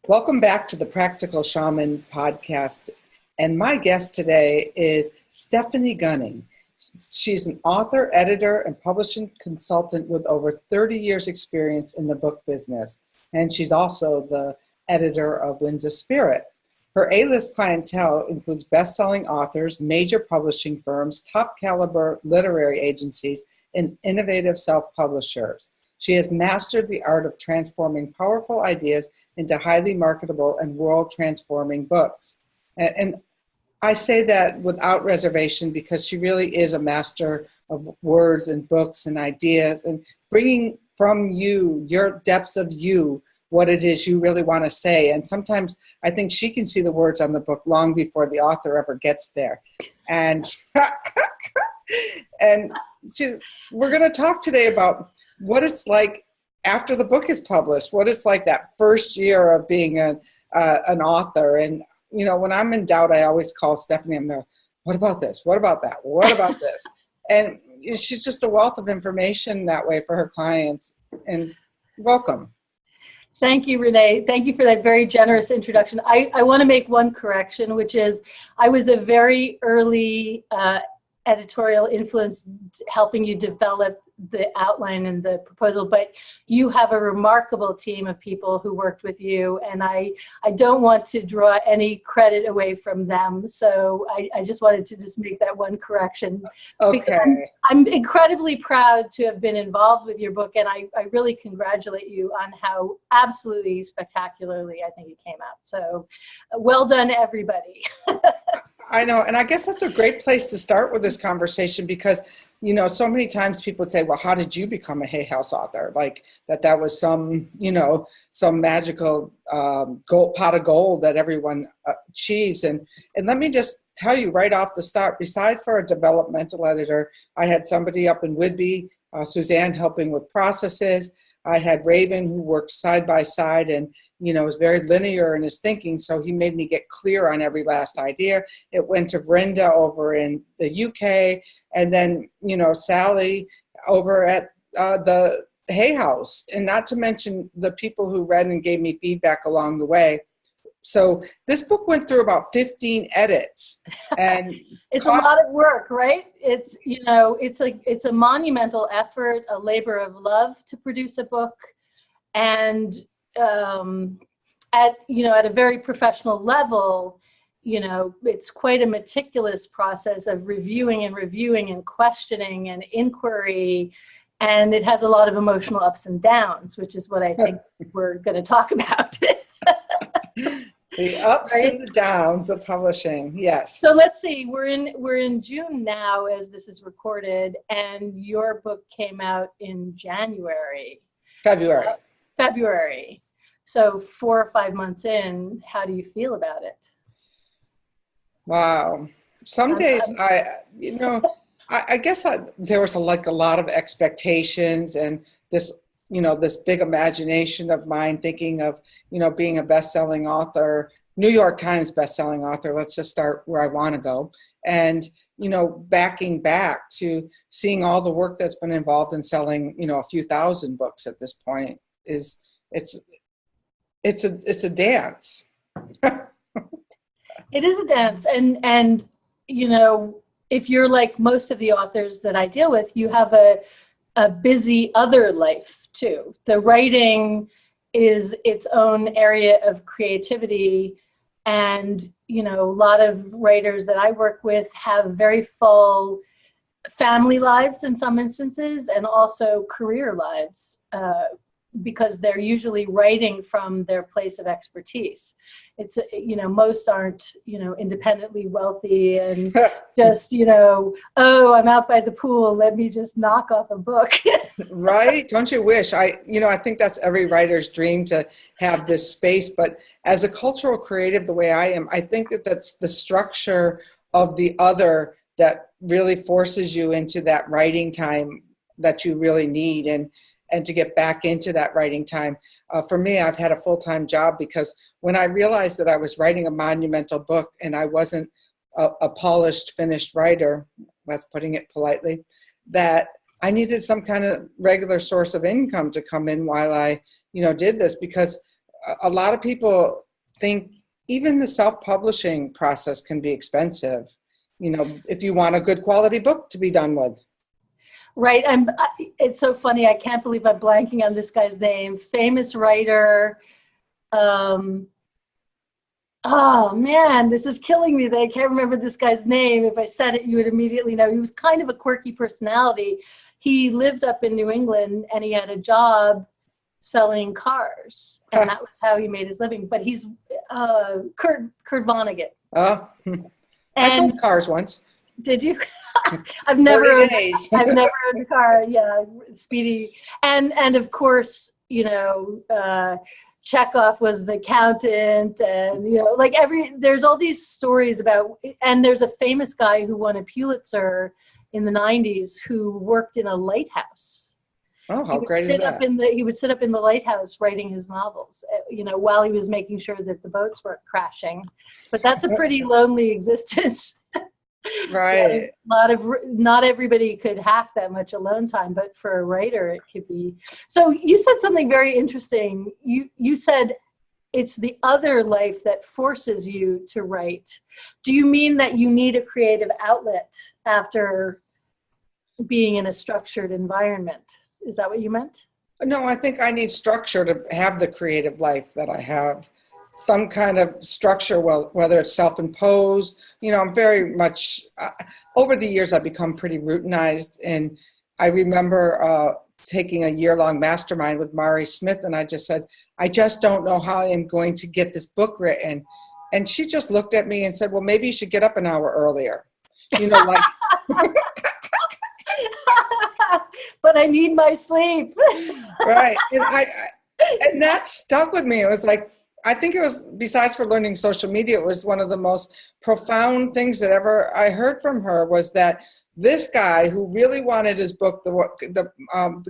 Welcome back to the Practical Shaman podcast. And my guest today is Stephanie Gunning. She's an author, editor, and publishing consultant with over 30 years experience in the book business. And she's also the editor of Winds of Spirit. Her A-list clientele includes best-selling authors, major publishing firms, top-caliber literary agencies, and innovative self-publishers. She has mastered the art of transforming powerful ideas into highly marketable and world-transforming books. And I say that without reservation because she really is a master of words and books and ideas and bringing from you, your depths of you, what it is you really want to say. And sometimes I think she can see the words on the book long before the author ever gets there. And, we're going to talk today about what it's like after the book is published, what it's like that first year of being an author. And, you know, when I'm in doubt, I always call Stephanie. I'm there, what about this? What about that? What about this? And she's just a wealth of information that way for her clients. And welcome. Thank you, Renee. Thank you for that very generous introduction. I want to make one correction, which is I was a very early editorial influence helping you develop the outline and the proposal, but you have a remarkable team of people who worked with you, and I don't want to draw any credit away from them, so I just wanted to just make that one correction. Okay. I'm incredibly proud to have been involved with your book, and I really congratulate you on how absolutely spectacularly I think it came out. So well done, everybody. I know, and I guess that's a great place to start with this conversation because, you know, so many times people say, well, how did you become a Hay House author? Like that was some, you know, some magical pot of gold that everyone achieves. And let me just tell you right off the start, besides for a developmental editor, I had somebody up in Whidbey, Suzanne, helping with processes. I had Raven, who worked side by side and, you know, was very linear in his thinking, so he made me get clear on every last idea. It went to Vrinda over in the UK, and then, you know, Sally over at the Hay House, and not to mention the people who read and gave me feedback along the way. So this book went through about 15 edits, and it's a lot of work, right? It's, you know, it's a monumental effort, a labor of love to produce a book, and at a very professional level, you know, it's quite a meticulous process of reviewing and questioning and inquiry, and it has a lot of emotional ups and downs, which is what I think we're going to talk about. The ups and the downs of publishing, yes. So let's see, we're in June now as this is recorded, and your book came out in February. So 4 or 5 months in, how do you feel about it? Wow. Some days I guess there was a lot of expectations and this, you know, this big imagination of mine thinking of, you know, being a best-selling author, New York Times best-selling author. Let's just start where I want to go. And, you know, backing back to seeing all the work that's been involved in selling, you know, a few thousand books at this point it's a dance. It is a dance. And, you know, if you're like most of the authors that I deal with, you have a busy other life too. The writing is its own area of creativity. And, you know, a lot of writers that I work with have very full family lives in some instances and also career lives. Because they're usually writing from their place of expertise. It's, you know, most aren't, you know, independently wealthy and just, you know, oh, I'm out by the pool, let me just knock off a book. Right? Don't you wish? I think that's every writer's dream to have this space. But as a cultural creative, the way I am, I think that's the structure of the other that really forces you into that writing time that you really need. And to get back into that writing time. For me, I've had a full-time job because when I realized that I was writing a monumental book and I wasn't a polished, finished writer, that's putting it politely, that I needed some kind of regular source of income to come in while I, you know, did this because a lot of people think even the self-publishing process can be expensive, if you want a good quality book to be done with. Right. It's so funny. I can't believe I'm blanking on this guy's name. Famous writer. Oh man, this is killing me that I can't remember this guy's name. If I said it, you would immediately know. He was kind of a quirky personality. He lived up in New England and he had a job selling cars, and that was how he made his living. But he's Kurt Vonnegut. Oh, I sold cars once. Did you? I've never owned a car. Yeah, Speedy, and of course, Chekhov was an accountant, and there's all these stories about, and there's a famous guy who won a Pulitzer in the 90s who worked in a lighthouse. Oh, how great is that? He would sit up in the lighthouse writing his novels, while he was making sure that the boats weren't crashing. But that's a pretty lonely existence. Right. Not everybody could hack that much alone time, but for a writer, it could be. So you said something very interesting. You said it's the other life that forces you to write. Do you mean that you need a creative outlet after being in a structured environment? Is that what you meant? No, I think I need structure to have the creative life that I have. Some kind of structure, well, whether it's self-imposed. I'm very much, over the years, I've become pretty routinized. And I remember taking a year-long mastermind with Mari Smith, and I just said, I just don't know how I'm going to get this book written. And she just looked at me and said, well, maybe you should get up an hour earlier. But I need my sleep. Right. And that stuck with me. It was like, I think it was, besides for learning social media, it was one of the most profound things that ever I heard from her, was that this guy who really wanted his book, the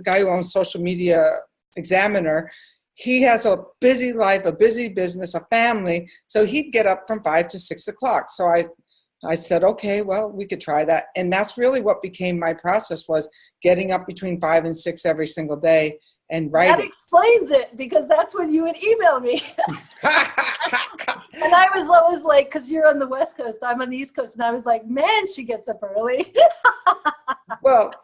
guy who owns Social Media Examiner, he has a busy life, a busy business, a family. So he'd get up from 5 to 6 o'clock. So I said, okay, well, we could try that. And that's really what became my process, was getting up between 5 and 6 every single day and writing. That explains it, because that's when you would email me. And I was always like, because you're on the West Coast, I'm on the East Coast, and I was like, man, she gets up early. Well,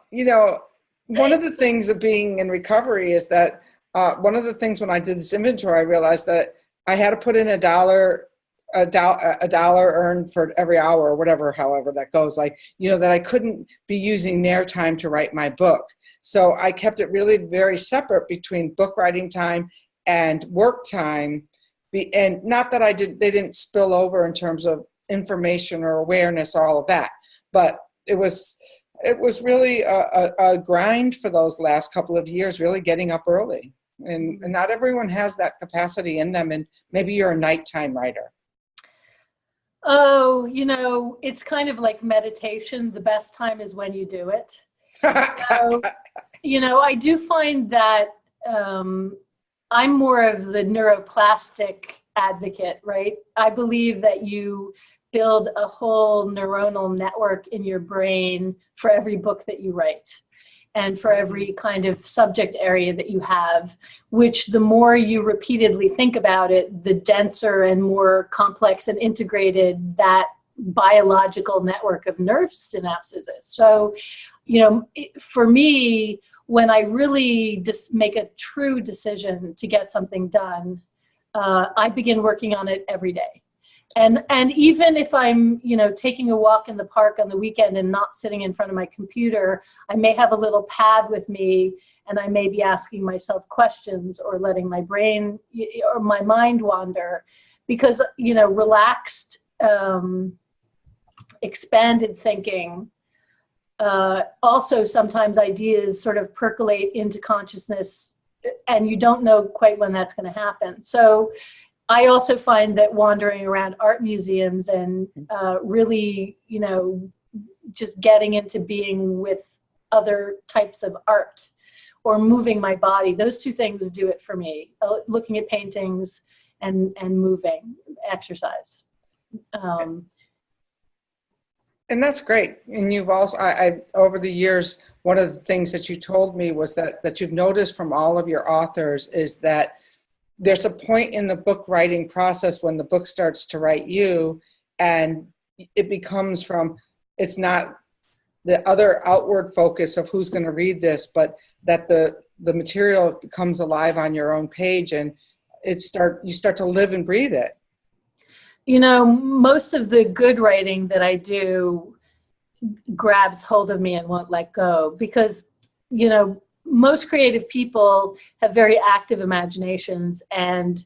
one of the things of being in recovery is that one of the things when I did this inventory, I realized that I had to put in a dollar earned for every hour, or whatever, however that goes, that I couldn't be using their time to write my book. So I kept it really very separate between book writing time and work time. And not that they didn't spill over in terms of information or awareness or all of that, but it was really a grind for those last couple of years, really getting up early. And not everyone has that capacity in them. And maybe you're a nighttime writer. Oh, it's kind of like meditation. The best time is when you do it. So, I do find that I'm more of the neuroplastic advocate, right? I believe that you build a whole neuronal network in your brain for every book that you write, and for every kind of subject area that you have, which the more you repeatedly think about it, the denser and more complex and integrated that biological network of nerve synapses is. So, for me, when I really just make a true decision to get something done, I begin working on it every day. And even if I'm, taking a walk in the park on the weekend and not sitting in front of my computer, I may have a little pad with me, and I may be asking myself questions or letting my brain or my mind wander, because, relaxed, expanded thinking, also sometimes ideas sort of percolate into consciousness, and you don't know quite when that's going to happen. So I also find that wandering around art museums and really, just getting into being with other types of art or moving my body, those two things do it for me. Looking at paintings and moving, exercise. And that's great. And you've also, I over the years, one of the things that you told me was that you've noticed from all of your authors is that there's a point in the book writing process when the book starts to write you, and it becomes from, it's not the other outward focus of who's going to read this, but that the material comes alive on your own page, and you start to live and breathe it. You know, most of the good writing that I do grabs hold of me and won't let go, because, you know, most creative people have very active imaginations, and,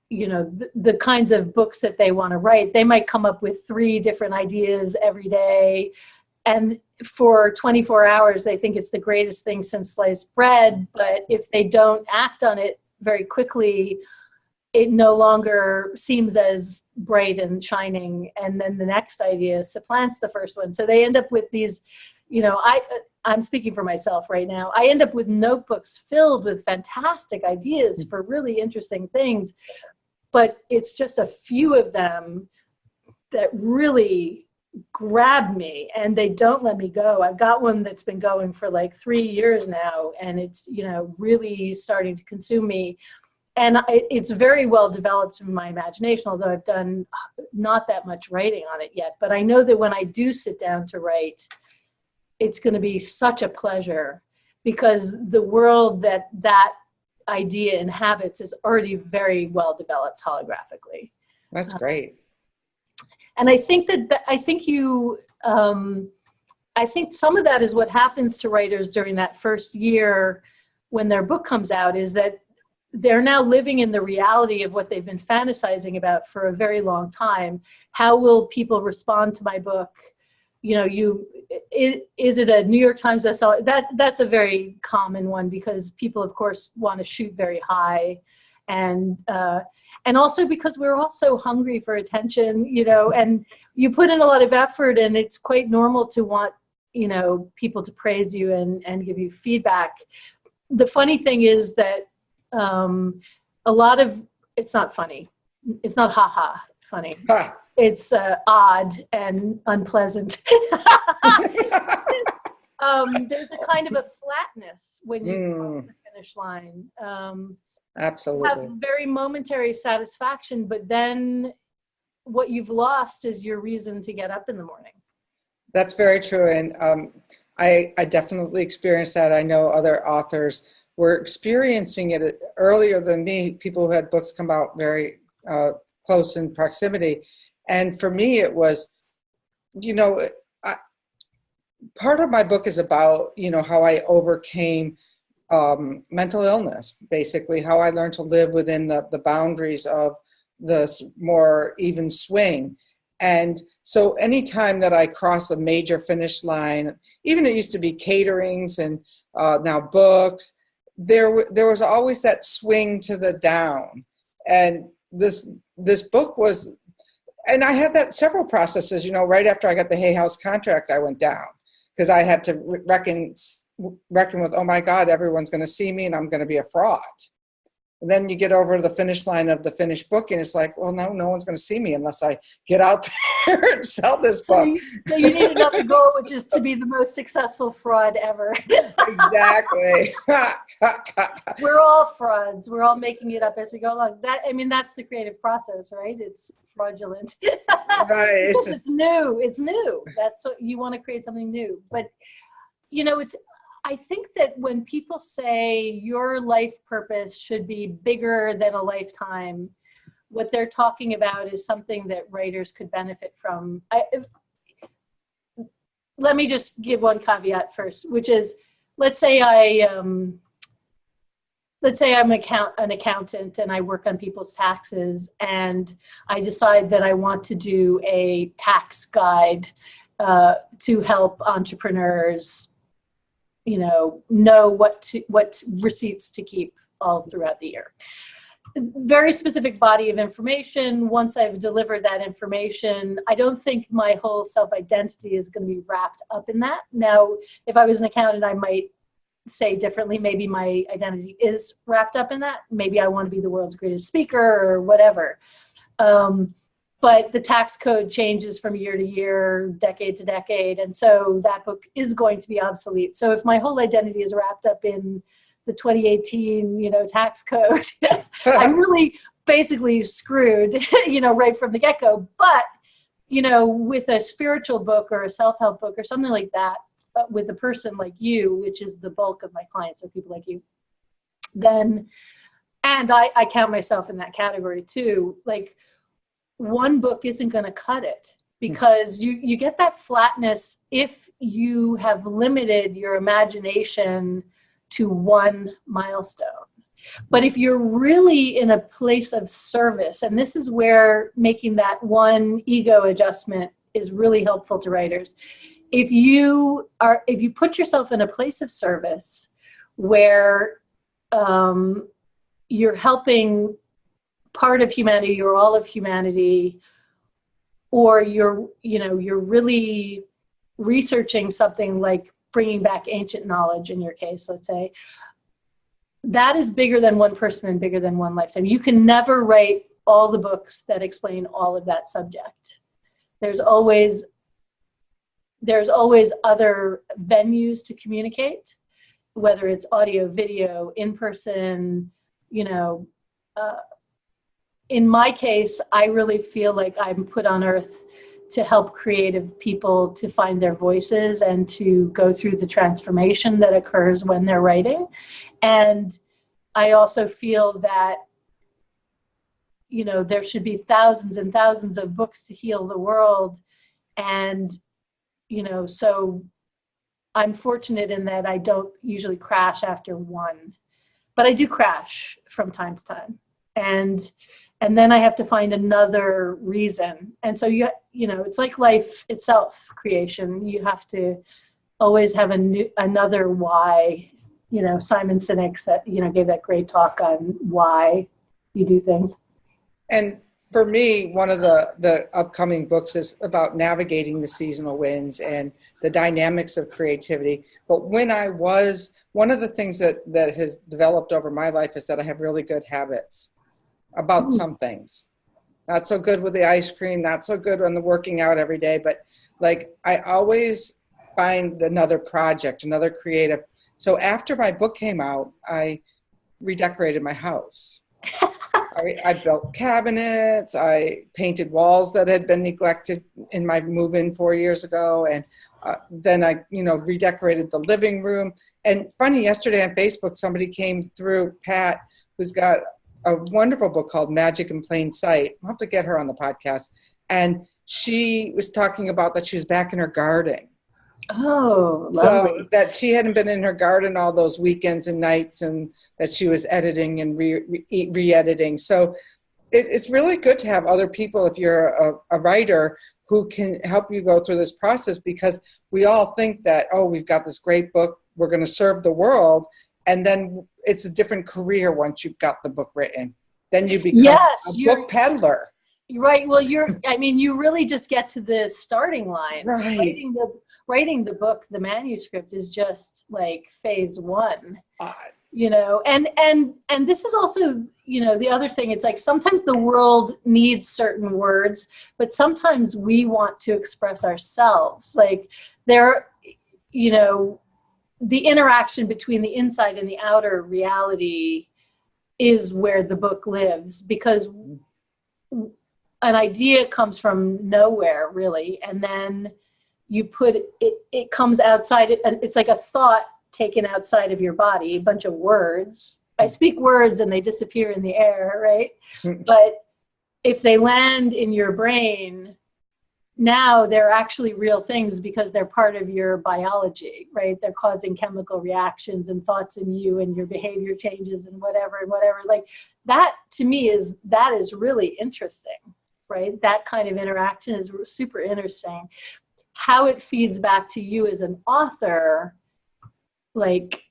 you know, the kinds of books that they want to write, they might come up with 3 different ideas every day. And for 24 hours, they think it's the greatest thing since sliced bread. But if they don't act on it very quickly, it no longer seems as bright and shining. And then the next idea supplants the first one. So they end up with these, you know, I'm speaking for myself right now. I end up with notebooks filled with fantastic ideas for really interesting things. But it's just a few of them that really grab me, and they don't let me go. I've got one that's been going for like 3 years now, and it's, you know, really starting to consume me. And it's very well developed in my imagination, although I've done not that much writing on it yet. But I know that when I do sit down to write, it's going to be such a pleasure, because the world that idea inhabits is already very well developed holographically. That's great. And I think I think some of that is what happens to writers during that first year when their book comes out, is that they're now living in the reality of what they've been fantasizing about for a very long time. How will people respond to my book? You know, is it a New York Times bestseller? That's a very common one, because people, of course, want to shoot very high, and also because we're all so hungry for attention, you know, and you put in a lot of effort, and it's quite normal to want, you know, people to praise you and give you feedback. The funny thing is that it's not funny. It's not funny. It's odd and unpleasant. There's a kind of a flatness when you cross the finish line. Absolutely. You have very momentary satisfaction, but then what you've lost is your reason to get up in the morning. That's very true. And I definitely experienced that. I know other authors were experiencing it earlier than me, people who had books come out very close in proximity. And for me, it was, you know, part of my book is about, you know, how I overcame mental illness, basically, how I learned to live within the boundaries of the more even swing. And so anytime that I cross a major finish line, even it used to be caterings and now books, there was always that swing to the down. And this book was, and I had that several processes, you know, right after I got the Hay House contract, I went down, because I had to reckon with, oh my God, everyone's going to see me and I'm going to be a fraud. And then you get over to the finish line of the finished book, and it's like, well, no one's going to see me unless I get out there and sell this book. So you need another goal, which is to be the most successful fraud ever. Exactly. We're all frauds. We're all making it up as we go along. That's the creative process, right? It's fraudulent. Right. It's new. It's new. That's what you want to create, something new. But, you know, I think that when people say your life purpose should be bigger than a lifetime, what they're talking about is something that writers could benefit from. Let me just give one caveat first, which is, let's say I'm an accountant and I work on people's taxes, and I decide that I want to do a tax guide to help entrepreneurs, you know what receipts to keep all throughout the year. Very specific body of information. Once I've delivered that information, I don't think my whole self-identity is going to be wrapped up in that. Now, if I was an accountant, I might say differently. Maybe my identity is wrapped up in that. Maybe I want to be the world's greatest speaker or whatever. But the tax code changes from year to year, decade to decade. And so that book is going to be obsolete. So if my whole identity is wrapped up in the 2018, tax code. I'm really basically screwed, right from the get-go. But, with a spiritual book or a self-help book or something like that, but with a person like you, which is the bulk of my clients, or people like you, then, and I count myself in that category too, like one book isn't going to cut it, because you get that flatness if you have limited your imagination to one milestone. But if you're really in a place of service, and this is where making that one ego adjustment is really helpful to writers. If you put yourself in a place of service where you're helping part of humanity or all of humanity, or you're really researching something like bringing back ancient knowledge, in your case, let's say, that is bigger than one person and bigger than one lifetime. You can never write all the books that explain all of that subject. There's always other venues to communicate, whether it's audio, video, in person. In my case, I really feel like I'm put on earth to help creative people to find their voices and to go through the transformation that occurs when they're writing. And I also feel that, there should be thousands and thousands of books to heal the world. And, so I'm fortunate in that I don't usually crash after one, but I do crash from time to time. And then I have to find another reason. And so, it's like life itself, creation. You have to always have another why. Simon Sinek gave that great talk on why you do things. And for me, one of the upcoming books is about navigating the seasonal winds and the dynamics of creativity. But one of the things that has developed over my life is that I have really good habits about some things. Not so good with the ice cream, not so good on the working out every day, but like I always find another project, another creative. So after my book came out, I redecorated my house. I built cabinets, I painted walls that had been neglected in my move-in 4 years ago, and then I, redecorated the living room. And funny, yesterday on Facebook, somebody came through, Pat, who's got a wonderful book called Magic in Plain Sight. I'll have to get her on the podcast. And she was talking about that she was back in her garden. Oh, lovely. So that she hadn't been in her garden all those weekends and nights, and that she was editing and re-editing. So it's really good to have other people, if you're a writer, who can help you go through this process, because we all think that, we've got this great book, we're going to serve the world. And then it's a different career once you've got the book written. Then you become a book peddler. Right. Well, you really just get to the starting line. Right. Writing the book, the manuscript, is just like phase one. And this is also, the other thing, it's like sometimes the world needs certain words, but sometimes we want to express ourselves. Like the interaction between the inside and the outer reality is where the book lives, because an idea comes from nowhere, really, and then you put it comes outside, and it's like a thought taken outside of your body, a bunch of words. I speak words and they disappear in the air, right? But if they land in your brain, now they're actually real things, because they're part of your biology, right? They're causing chemical reactions and thoughts in you, and your behavior changes and whatever. Like that, to me, is really interesting, right? That kind of interaction is super interesting. How it feeds back to you as an author, like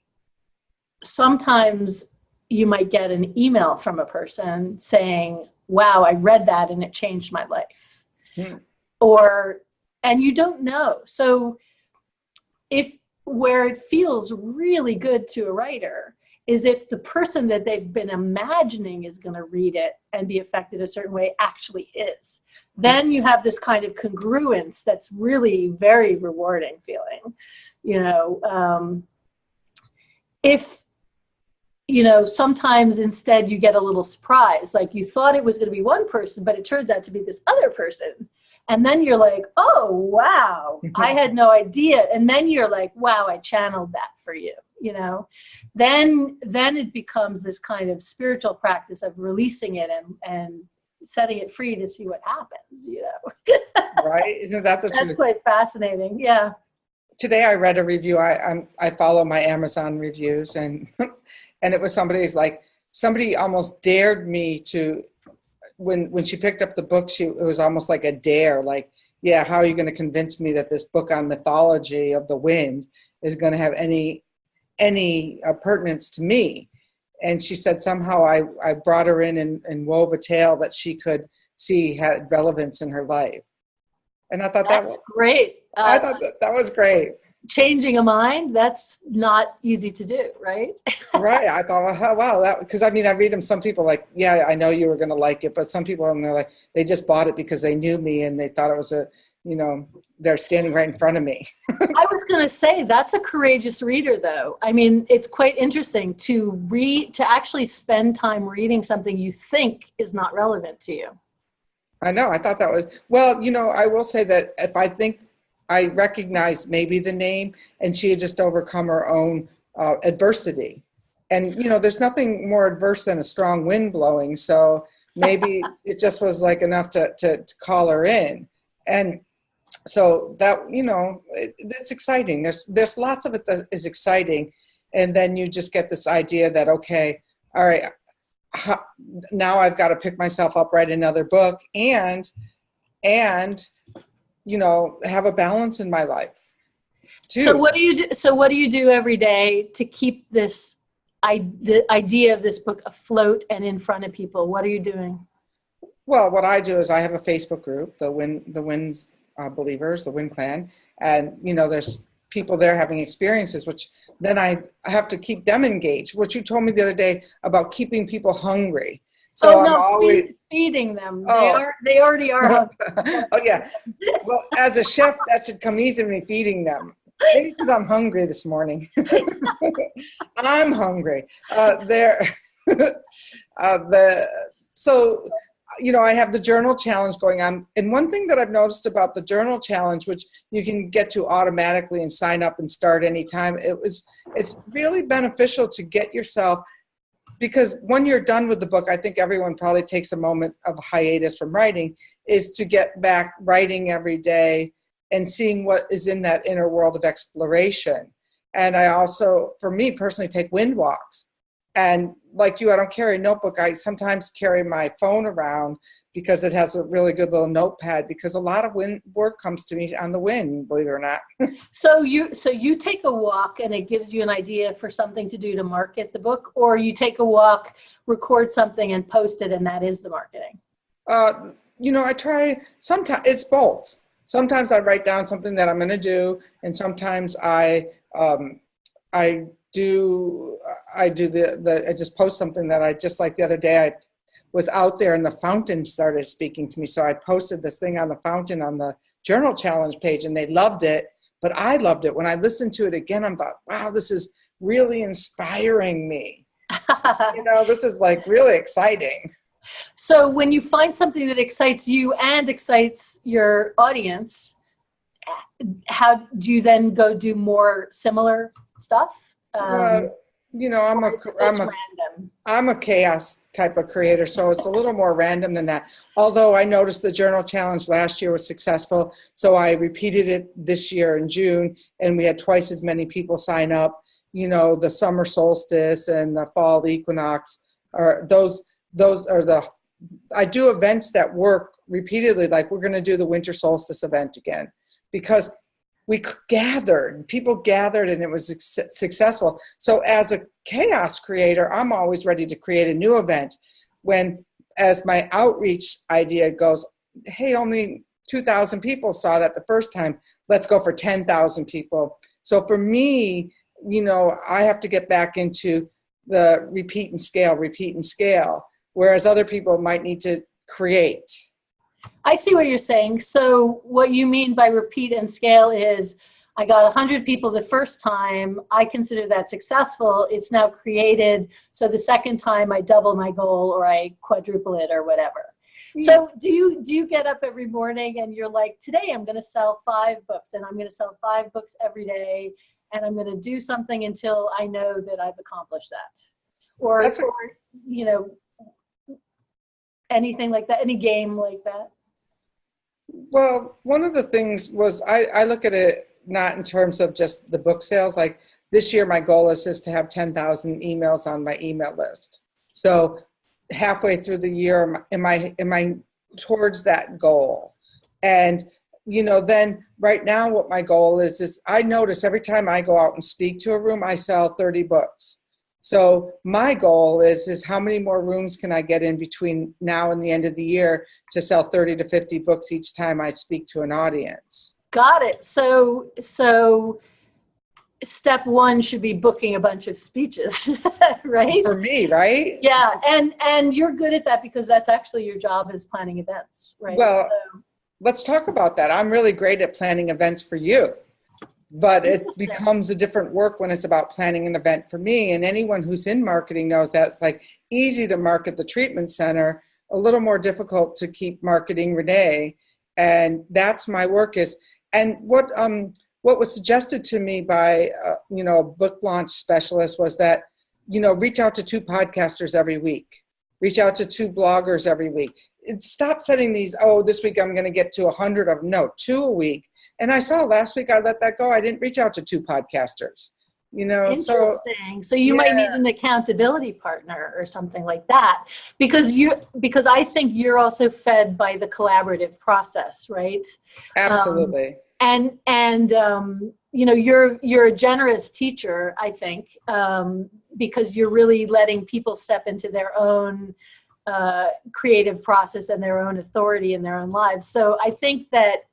sometimes you might get an email from a person saying, wow, I read that and it changed my life. And you don't know. So where it feels really good to a writer is if the person that they've been imagining is going to read it and be affected a certain way actually is. Then you have this kind of congruence that's really very rewarding feeling. sometimes instead you get a little surprise. Like you thought it was going to be one person, but it turns out to be this other person. And then you're like, oh, wow, I had no idea. And then you're like, wow, I channeled that for you, Then it becomes this kind of spiritual practice of releasing it and setting it free to see what happens, Right? Isn't that the truth? That's quite fascinating. Yeah. Today I read a review. I follow my Amazon reviews, and and it was somebody almost dared me to, when she picked up the book, it was almost like a dare, like, yeah, how are you going to convince me that this book on mythology of the wind is going to have any pertinence to me? And she said somehow I brought her in and wove a tale that she could see had relevance in her life. And I thought that's great. I thought that was great. Changing a mind, that's not easy to do, right? Right. I thought, wow, because I read them. Some people like, yeah, I know you were going to like it, but some people, and they're like, they just bought it because they knew me and they thought it was they're standing right in front of me. I was going to say that's a courageous reader, though. It's quite interesting to actually spend time reading something you think is not relevant to you. I know. I thought that was, well, I will say that if I think I recognized maybe the name and she had just overcome her own adversity. And, there's nothing more adverse than a strong wind blowing. So maybe it just was like enough to call her in. And so that, it's exciting. There's lots of it that is exciting. And then you just get this idea that, okay, all right, now I've got to pick myself up, write another book and have a balance in my life too. So what do you do every day to keep the idea of this book afloat and in front of people? What are you doing? Well, what I do is I have a Facebook group, the Winds Believers, the Wind Clan, and there's people there having experiences, which then I have to keep them engaged. What you told me the other day about keeping people hungry. So I'm always feeding them. Oh. They already are hungry. Oh yeah. Well, as a chef, that should come easy to me, feeding them. Maybe because I'm hungry this morning. I'm hungry. So I have the journal challenge going on. And one thing that I've noticed about the journal challenge, which you can get to automatically and sign up and start anytime, it's really beneficial to get yourself, because when you're done with the book, I think everyone probably takes a moment of hiatus from writing, is to get back writing every day and seeing what is in that inner world of exploration. And I also, for me personally, take wind walks. And like you, I don't carry a notebook. I sometimes carry my phone around because it has a really good little notepad, because a lot of work comes to me on the wind, believe it or not. So you take a walk and it gives you an idea for something to do to market the book, or you take a walk, record something and post it, and that is the marketing? I try, sometimes it's both. Sometimes I write down something that I'm going to do, and sometimes I just post something that I just, like the other day, I was out there and the fountain started speaking to me. So I posted this thing on the fountain on the journal challenge page, and they loved it, but I loved it. When I listened to it again, I thought, wow, this is really inspiring me. This is like really exciting. So when you find something that excites you and excites your audience, how do you then go do more similar stuff? I'm a chaos type of creator, so it's a little more random than that. Although I noticed the journal challenge last year was successful, so I repeated it this year in June, and we had twice as many people sign up. The summer solstice and the fall equinox, or those are I do events that work repeatedly. Like we're going to do the winter solstice event again, because people gathered and it was successful. So as a chaos creator, I'm always ready to create a new event as my outreach idea goes, hey, only 2,000 people saw that the first time, let's go for 10,000 people. So for me, I have to get back into the repeat and scale, whereas other people might need to create. I see what you're saying. So what you mean by repeat and scale is I got 100 people the first time. I consider that successful. It's now created. So the second time I double my goal or I quadruple it or whatever. Yeah. So do you get up every morning and you're like, today I'm going to sell 5 books and I'm going to sell 5 books every day and I'm going to do something until I know that I've accomplished that? Or you know, anything like that, any game like that? Well, one of the things was I look at it not in terms of just the book sales. Like this year, my goal is just to have 10,000 emails on my email list. So halfway through the year, am I towards that goal? And, you know, then right now what my goal is I notice every time I go out and speak to a room, I sell 30 books. So my goal is how many more rooms can I get in between now and the end of the year to sell 30 to 50 books each time I speak to an audience? Got it. So step 1 should be booking a bunch of speeches, right? For me, right? Yeah, and you're good at that because that's actually your job is planning events, right? Well, let's talk about that. I'm really great at planning events for you, but it becomes a different work when it's about planning an event for me. And anyone who's in marketing knows that it's like easy to market the treatment center, a little more difficult to keep marketing Renee. And that's my work is. And what was suggested to me by, a book launch specialist was that, reach out to 2 podcasters every week, reach out to 2 bloggers every week. Stop setting these, this week I'm going to get to 100 of them. No, 2 a week. And I saw last week I let that go. I didn't reach out to 2 podcasters, Interesting. So you might need an accountability partner or something like that because I think you're also fed by the collaborative process, right? Absolutely. You're a generous teacher, I think, because you're really letting people step into their own creative process and their own authority in their own lives. So I think that,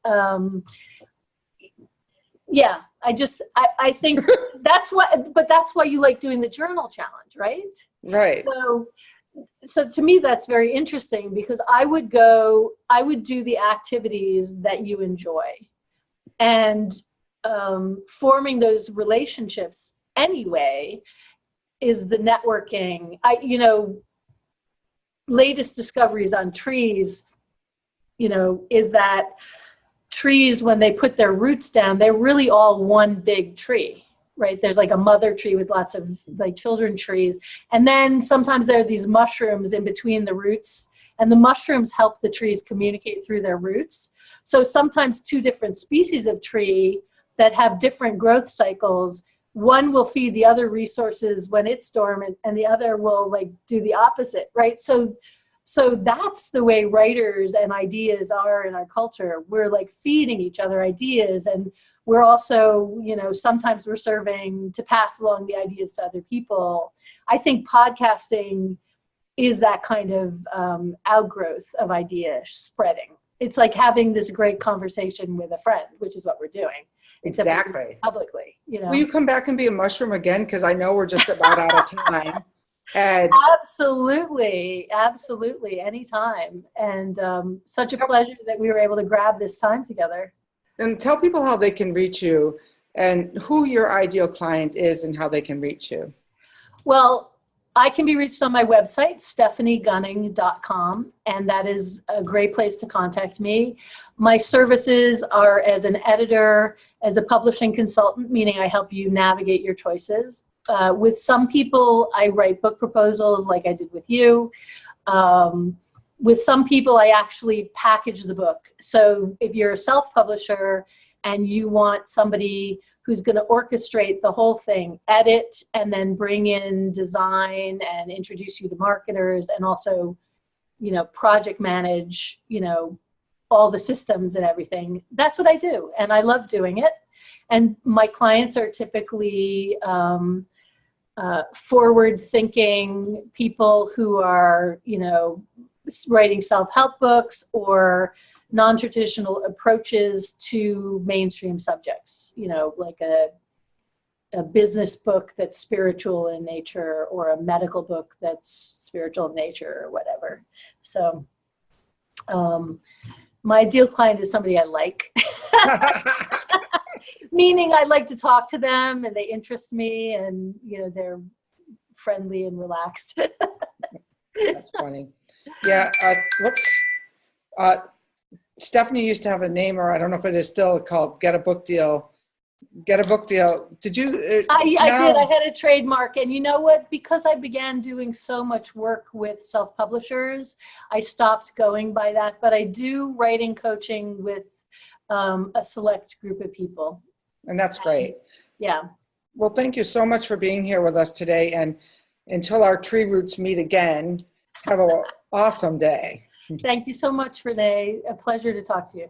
I think that's why you like doing the journal challenge, right? Right. So to me, that's very interesting because I would do the activities that you enjoy and forming those relationships anyway is the networking. Latest discoveries on trees, is that trees, when they put their roots down, they're really all one big tree, right? There's like a mother tree with lots of like children trees. And then sometimes there are these mushrooms in between the roots, and the mushrooms help the trees communicate through their roots. So sometimes 2 different species of tree that have different growth cycles, one will feed the other resources when it's dormant and the other will like do the opposite, right? So that's the way writers and ideas are in our culture. We're like feeding each other ideas, and we're also, sometimes we're serving to pass along the ideas to other people. I think podcasting is that kind of outgrowth of idea spreading. It's like having this great conversation with a friend, which is what we're doing. Exactly. Publicly, Will you come back and be a mushroom again? Because I know we're just about out of time. And absolutely, anytime. And such a pleasure that we were able to grab this time together. And tell people how they can reach you and who your ideal client is and how they can reach you. Well, I can be reached on my website, stephaniegunning.com, and that is a great place to contact me. My services are as an editor, as a publishing consultant, meaning I help you navigate your choices. With some people, I write book proposals like I did with you. With some people, I actually package the book. So if you're a self-publisher and you want somebody who's going to orchestrate the whole thing, edit, and then bring in design and introduce you to marketers and also, project manage, all the systems and everything. That's what I do. And I love doing it. And my clients are typically forward-thinking people who are, writing self-help books or non-traditional approaches to mainstream subjects, like a business book that's spiritual in nature or a medical book that's spiritual in nature or whatever. So my ideal client is somebody I like. Meaning I like to talk to them and they interest me and, they're friendly and relaxed. That's funny. Yeah. Whoops. Stephanie used to have a name, or I don't know if it is still, called Get a Book Deal. Get a Book Deal. Did you? I did. I had a trademark. And you know what? Because I began doing so much work with self-publishers, I stopped going by that. But I do writing coaching with a select group of people. And that's great. Yeah. Well, thank you so much for being here with us today. And until our tree roots meet again, have an awesome day. Thank you so much, Renee. A pleasure to talk to you.